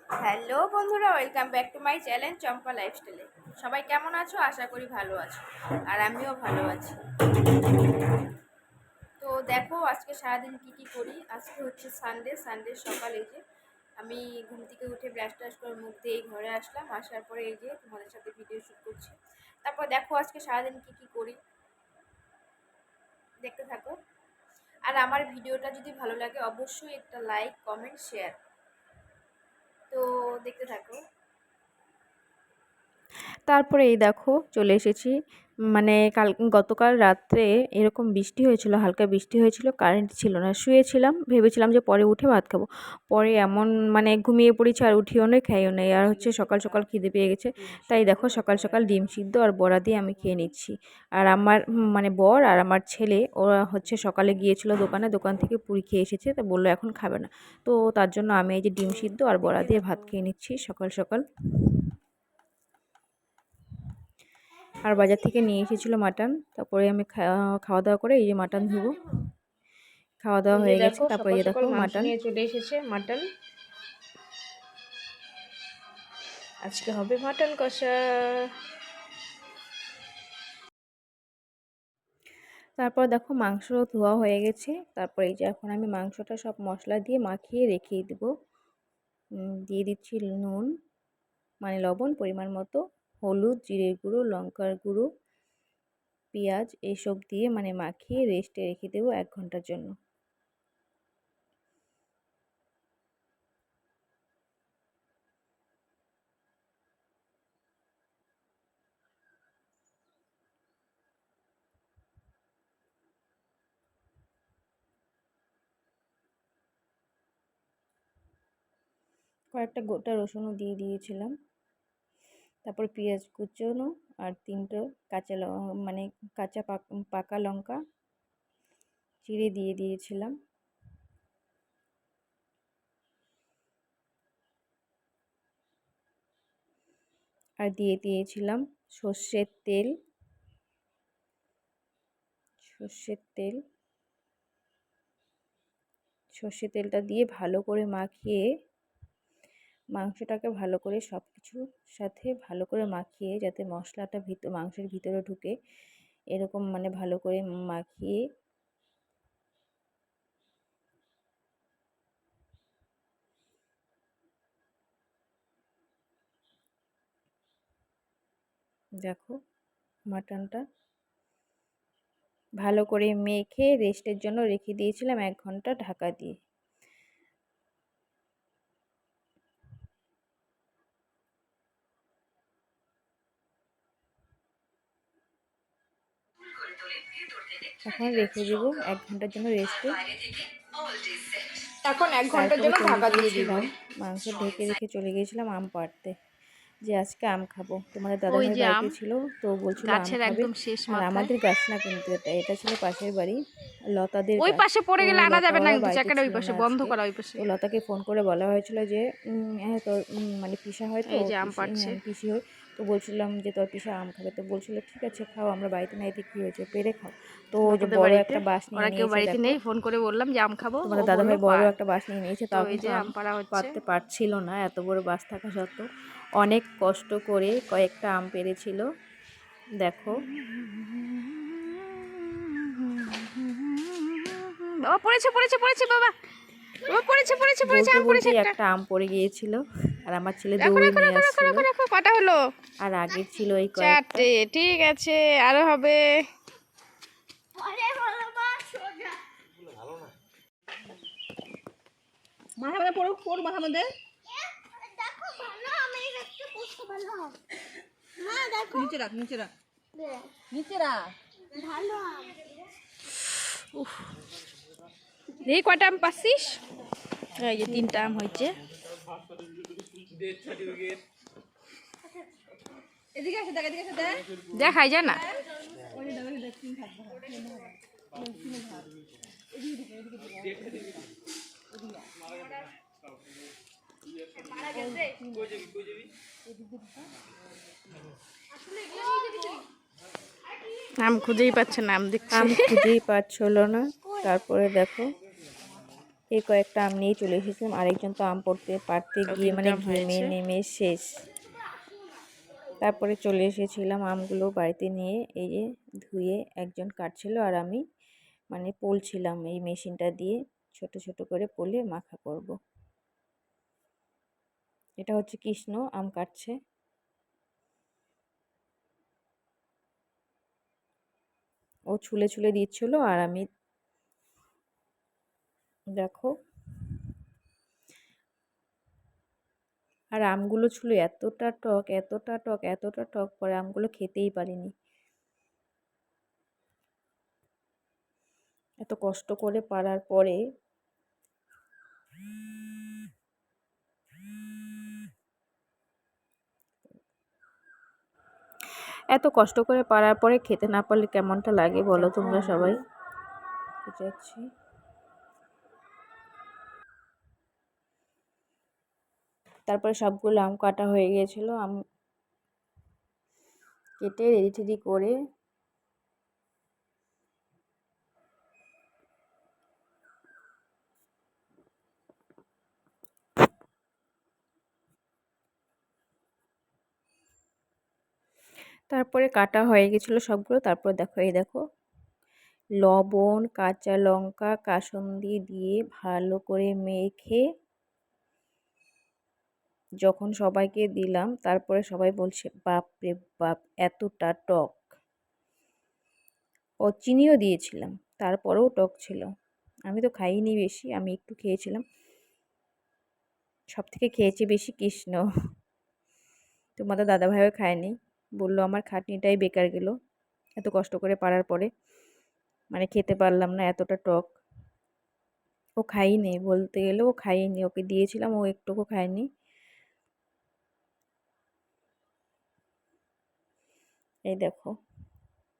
Hello বন্ধুরা, welcome back to my channel Champa লাইফস্টাইলে। সবাই কেমন আছো? আশা করি ভালো আছো, আর আমিও ভালো আছি। তো দেখো আজকে সারাদিন কি করি। আজকে হচ্ছে সানডে সকাল। এই যে আমি ঘুম থেকে উঠে ব্রাশ টাশ করে মুখ দিয়ে এই ঘরে আসলাম। আসার পরে এই যে তোমাদের সাথে ভিডিও শ্যুট করছি। তারপর দেখো আজকে সারাদিন কি করি, দেখতে থাকো। আর আমার ভিডিওটা যদি ভালো লাগে অবশ্যই একটা লাইক, কমেন্ট, শেয়ার। তো দেখতে থাকো। তারপরে এই দেখো চলে এসেছি। মানে গতকাল রাত্রে এরকম বৃষ্টি হয়েছিল, হালকা বৃষ্টি হয়েছিল, কারেন্ট ছিল না। শুয়েছিলাম, ভেবেছিলাম যে পরে উঠে ভাত খাবো। পরে এমন মানে ঘুমিয়ে পড়েছি, আর উঠিও নেই, খাইও নেই। আর হচ্ছে সকাল সকাল খিদে পেয়ে গেছে, তাই দেখো সকাল সকাল ডিম সিদ্ধ আর বড়া দিয়ে আমি খেয়ে নিচ্ছি। আর আমার মানে বর আর আমার ছেলে ওরা হচ্ছে সকালে গিয়েছিল দোকান থেকে পুরি খেয়ে এসেছে, তা বললো এখন খাবে না। তো তার জন্য আমি এই যে ডিম সিদ্ধ আর বড়া দিয়ে ভাত খেয়ে নিচ্ছি সকাল সকাল। আর বাজার থেকে নিয়ে এসেছিলো মাটন। তারপরে আমি খাওয়া দাওয়া করে এই যে মাটন ধুবো। খাওয়া দাওয়া হয়ে গেছে, তারপরে এই দেখো মাংস মাটন নিয়ে চলে এসেছে। মাটন আজকে হবে মাটন কষা। তারপর দেখো মাংস ধোয়া হয়ে গেছে। তারপরে এই যে এখন আমি মাংসটা সব মশলা দিয়ে মাখিয়ে রেখে দেবো। দিয়ে দিচ্ছি নুন, মানে লবণ পরিমাণ মতো, হলুদ, জিরের গুঁড়ো, লঙ্কার গুঁড়ো, পেঁয়াজ এইসব দিয়ে মানে মাখিয়ে রেস্টে রেখে দেবো 1 ঘন্টার জন্য। কয়েকটা গোটা রসুনও দিয়ে দিয়েছিলাম। তারপর পেঁয়াজ কুচোনো আর 3টো মানে কাঁচা পাকা লঙ্কা চিড়ে দিয়ে দিয়েছিলাম। আর দিয়ে দিয়েছিলাম সর্ষের তেল। সর্ষের তেলটা দিয়ে ভালো করে মাখিয়ে মাংসটাকে ভালো করে সব কিছুর সাথে ভালো করে মাখিয়ে, যাতে মশলাটা মাংসের ভিতরে ঢুকে, এরকম মানে ভালো করে মাখিয়ে দেখো মাটনটা ভালো করে মেখে রেস্টের জন্য রেখে দিয়েছিলাম 1 ঘন্টা ঢাকা দিয়ে। এখন রেখে দেব 1 ঘন্টার জন্য রেস্টে। এখন 1 ঘন্টার তারপরে জন্য চলে ঢাকা দিয়ে দিব। গিয়েছিলাম, মাংস ঢেকে রেখে চলে গিয়েছিলাম আম পাড়তে, যে আজকে আম খাবো। তোমাদের ওই দাদাভাই যে আম বাড়িতে ছিল, তো বলছিল আম গাছের খাবে। একদম শেষ আর মাথায়। আমাদের গাছ না, কিন্তু এটা ছিল পাশের বাড়ি লতাদের ওই গাছ। পাশে তো পড়ে গেলে আনা লতা যাবে না, ওরা কিন্তু বাড়িতে চাকাটা ওই ছিল পাশে না বন্ধ আজকে। করা ওই পাশে। তো লতাকে ফোন করে বলা হয়েছিল যে হ্যাঁ তোর মানে পিসা হয়, তো এই যে আম পাড়ছে। পিসি হয়। তো বলছিলাম যে তোর পিসা আম খাবে, তো বলছিল ঠিক আছে খাও, আমরা বাড়িতে নাই, তো কী হয়েছে পেরে খাও। তো ওই যে লতাদের বড় বাড়িতে, একটা বাঁশ নিয়ে ওরা কেউ নিয়েছে বাড়িতে দেখো। নেই, ফোন করে বললাম যে আম খাবো, ও তোমাদের বললো দাদাভাই বড় পার। একটা বাঁশ নিয়ে নিয়েছে, তো তাও এই কিন্তু যে আম আম পাড়া হচ্ছে। পাড়তে পারছিল না, এত বড় বাঁশ থাকা সত্ত্বেও অনেক কষ্ট করে কয়েকটা আম পেড়েছিল দেখো। বাবা পড়েছে পড়েছে পড়েছে, বাবা বাবা পড়েছে পড়েছে পড়েছে, বলতে আম পড়েছে বলতেই একটা। একটা আম পড়ে গিয়েছিল, আর আমার ছেলে রাখো দৌড়ে রাখো নিয়ে রাখো রাখো আসছিল। রাখো রাখো, কটা হলো? আর আগের ছিল এই কয়েকটা। 4টে, ঠিক আছে, আরো হবে। মাথা মধ্যে পড়ুক মাথা মধ্যে। নিচে রাখ নিচে রাখ নিচে রাখ। এই কয়টা আম পাচ্ছিস? এই যে 3টা আম হয়েছে। এদিকে এসে দেখ, এদিকে এসে দেখ। দেখাই যায় না। আম খুঁজেই পাচ্ছে না, আম দেখছি। আম খুঁজেই পাচ্ছিল না। তারপরে দেখো এই কয়েকটা আম নিয়ে চলে এসেছিলাম। আরেকজন তো আম পাড়তে গিয়ে মানে ঘেমে নেমে শেষ। তারপরে চলে এসেছিলাম আমগুলো বাড়িতে নিয়ে, এই যে ধুয়ে একজন কাটছিল আর আমি মানে পলছিলাম এই মেশিনটা দিয়ে, ছোট ছোট করে পলে মাখা করব। এটা হচ্ছে কৃষ্ণ আম কাটছে। ও ছুলে ছুলে দিচ্ছিল আর আমি দেখো, আর আমগুলো ছিল এতটা টক এতটা টক এতটা টক, পরে আমগুলো খেতেই পারিনি। এত কষ্ট করে পারার পরে খেতে না পারলে কেমনটা লাগে বলো তোমরা সবাই। যাচ্ছি তারপরে সবগুলো আম কাটা হয়ে গিয়েছিল, আম কেটে রেডি টেডি করে তারপরে কাটা হয়ে গেছিলো সবগুলো। তারপর দেখো, এই দেখো লবণ, কাঁচা লঙ্কা, কাসুন্দি দিয়ে ভালো করে মেখে যখন সবাইকে দিলাম, তারপরে সবাই বলছে বাপ রে বাপ এতটা টক। ও চিনিও দিয়েছিলাম, তারপরেও টক ছিল। আমি তো খাইনি বেশি, আমি একটু খেয়েছিলাম। সব থেকে খেয়েছি বেশি কৃষ্ণ, তোমাদের দাদাভাইও খায়নি, বললো আমার খাটনিটাই বেকার গেল এত কষ্ট করে পারার পরে, মানে খেতে পারলাম না এতটা টক। ও খাইনি, বলতে গেলে ও খাইনি, ওকে দিয়েছিলাম ও একটুকু খায়নি। এই দেখো,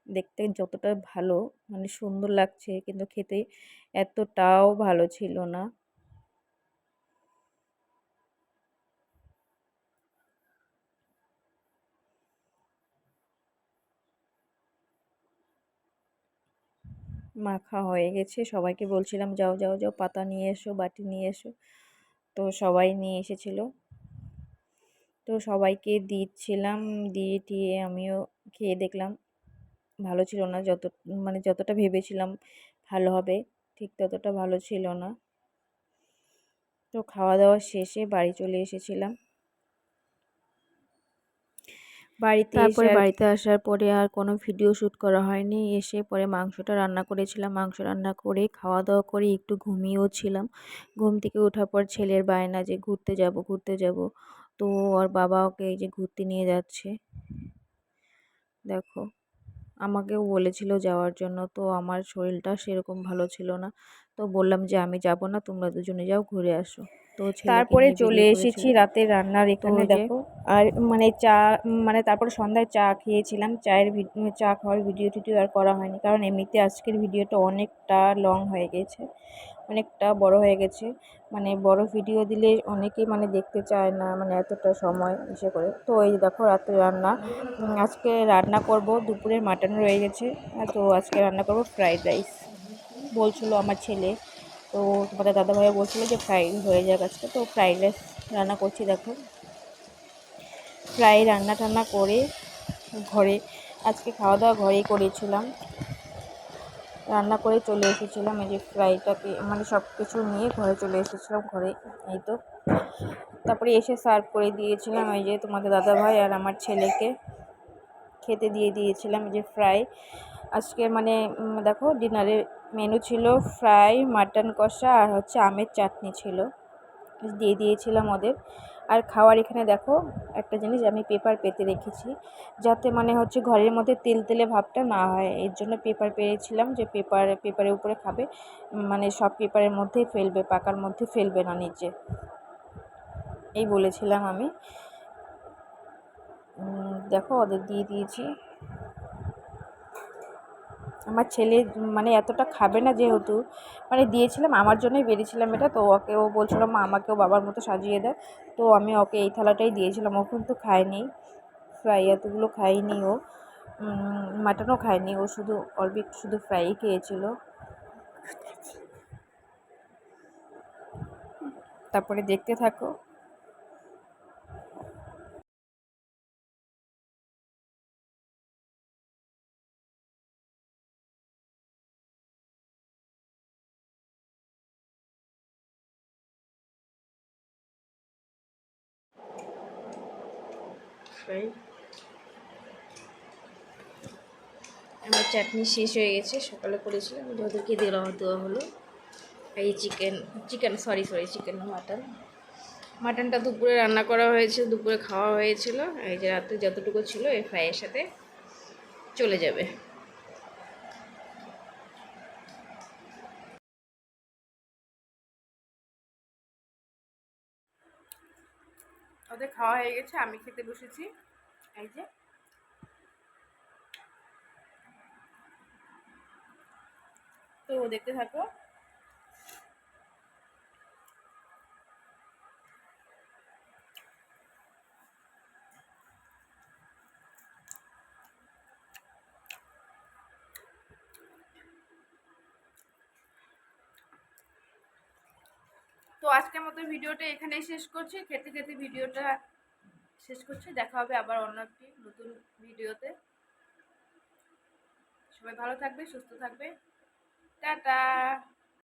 দেখতে যতটা ভালো মানে সুন্দর লাগছে, কিন্তু খেতে এতটাও ভালো ছিল না। মাখা হয়ে গেছে, সবাইকে বলছিলাম যাও যাও যাও পাতা নিয়ে এসো, বাটি নিয়ে এসো। তো সবাই নিয়ে এসেছিল, তো সবাইকে দিচ্ছিলাম, দিয়ে টিয়ে আমিও খেয়ে দেখলাম ভালো ছিল না। মানে যতটা ভেবেছিলাম ভালো হবে, ঠিক ততটা ভালো ছিল না। তো খাওয়া দাওয়া শেষে বাড়ি চলে এসেছিলাম। বাড়িতে আসার পরে আর কোনো ভিডিও শ্যুট করা হয়নি। এসে পরে মাংসটা রান্না করেছিলাম, মাংস রান্না করে খাওয়া দাওয়া করে একটু ঘুমিয়েও ছিলাম। ঘুম থেকে ওঠার পর ছেলের বায়না যে ঘুরতে যাব, তো ওর বাবা ওকে এই যে ঘুরতে নিয়ে যাচ্ছে। দেখো, আমাকেও বলেছিল যাওয়ার জন্য, তো আমার শরীরটা সেরকম ভালো ছিল না, তো বললাম যে আমি যাব না, তোমরা দুজনে যাও ঘুরে আসো। তো তারপরে চলে এসেছি রাতের রান্নার এখানে দেখো। আর মানে মানে তারপরে সন্ধ্যায় চা খেয়েছিলাম। চা খাওয়ার ভিডিও টিডিও আর করা হয়নি, কারণ এমনিতে আজকের ভিডিওটা অনেকটা লং হয়ে গেছে, অনেকটা বড় হয়ে গেছে। মানে বড় ভিডিও দিলে অনেকেই মানে দেখতে চায় না, মানে এতটা সময় ইসে করে। তো এই দেখো রাত্রে রান্না, আজকে রান্না করব, দুপুরের মাটন রয়ে গেছে, তো আজকে রান্না করব ফ্রাইড রাইস বলছিল আমার ছেলে। তো তোমাদের দাদাভাইও বলছিলো যে ফ্রাইড হয়ে যাক আজকে, তো ফ্রাইড রাইস রান্না করছি। দেখো প্রায় রান্না টান্না করে ঘরে, আজকে খাওয়া দাওয়া ঘরেই করেছিলাম, রান্না করে চলে এসেছিলাম। এই যে ফ্রাইটাকে মানে সব কিছু নিয়ে ঘরে চলে এসেছিলাম, ঘরে এই তো। তারপরে এসে সার্ভ করে দিয়েছিলাম এই যে তোমাদের দাদাভাই আর আমার ছেলেকে খেতে দিয়ে দিয়েছিলাম। এই যে ফ্রাই আজকে মানে দেখো ডিনারের মেনু ছিল ফ্রাই, মাটন কষা আর হচ্ছে আমের চাটনি ছিল, দিয়ে দিয়েছিলাম ওদের। আর খাওয়ার এখানে দেখো একটা জিনিস আমি পেপার পেতে রেখেছি, যাতে মানে হচ্ছে ঘরের মধ্যে তেল তেলে ভাবটা না হয়, এর জন্য পেপার পেয়েছিলাম যে পেপারের উপরে খাবে, মানে সব পেপারের মধ্যেই ফেলবে, পাকার মধ্যে ফেলবে না নিচে, এই বলেছিলাম আমি। দেখো ওদের দিয়ে দিয়েছি। আমার ছেলে মানে এতটা খাবে না, যেহেতু মানে দিয়েছিলাম আমার জন্যই বেরিয়েছিলাম এটা, তো ও বলছিল মা আমাকেও বাবার মতো সাজিয়ে দেয়, তো আমি ওকে এই থালাটাই দিয়েছিলাম। ও কিন্তু খায়নি ফ্রাই, এতগুলো খায়নি ও, মাটনও খায়নি ও, শুধু অল্প একটু শুধু ফ্রাই খেয়েছিল। তারপরে দেখতে থাকো। আমার চাটনি শেষ হয়ে গেছে, সকালে করেছিলাম, ওদেরকে দেওয়া হলো। এই চিকেন মাটনটা দুপুরে রান্না করা হয়েছে, দুপুরে খাওয়া হয়েছিল। এই যে রাতে যতটুকু ছিল এই ফ্রাইয়ের সাথে চলে যাবে। ওদের খাওয়া হয়ে গেছে, আমি খেতে বসেছি। এই যে তো দেখতে থাকো। তো আজকের মতো ভিডিওটা এখানেই শেষ করছি। খেতে খেতে ভিডিওটা শেষ করছি। দেখা হবে আবার অন্য একটি নতুন ভিডিওতে। সবাই ভালো থাকবে, সুস্থ থাকবে। টাটা।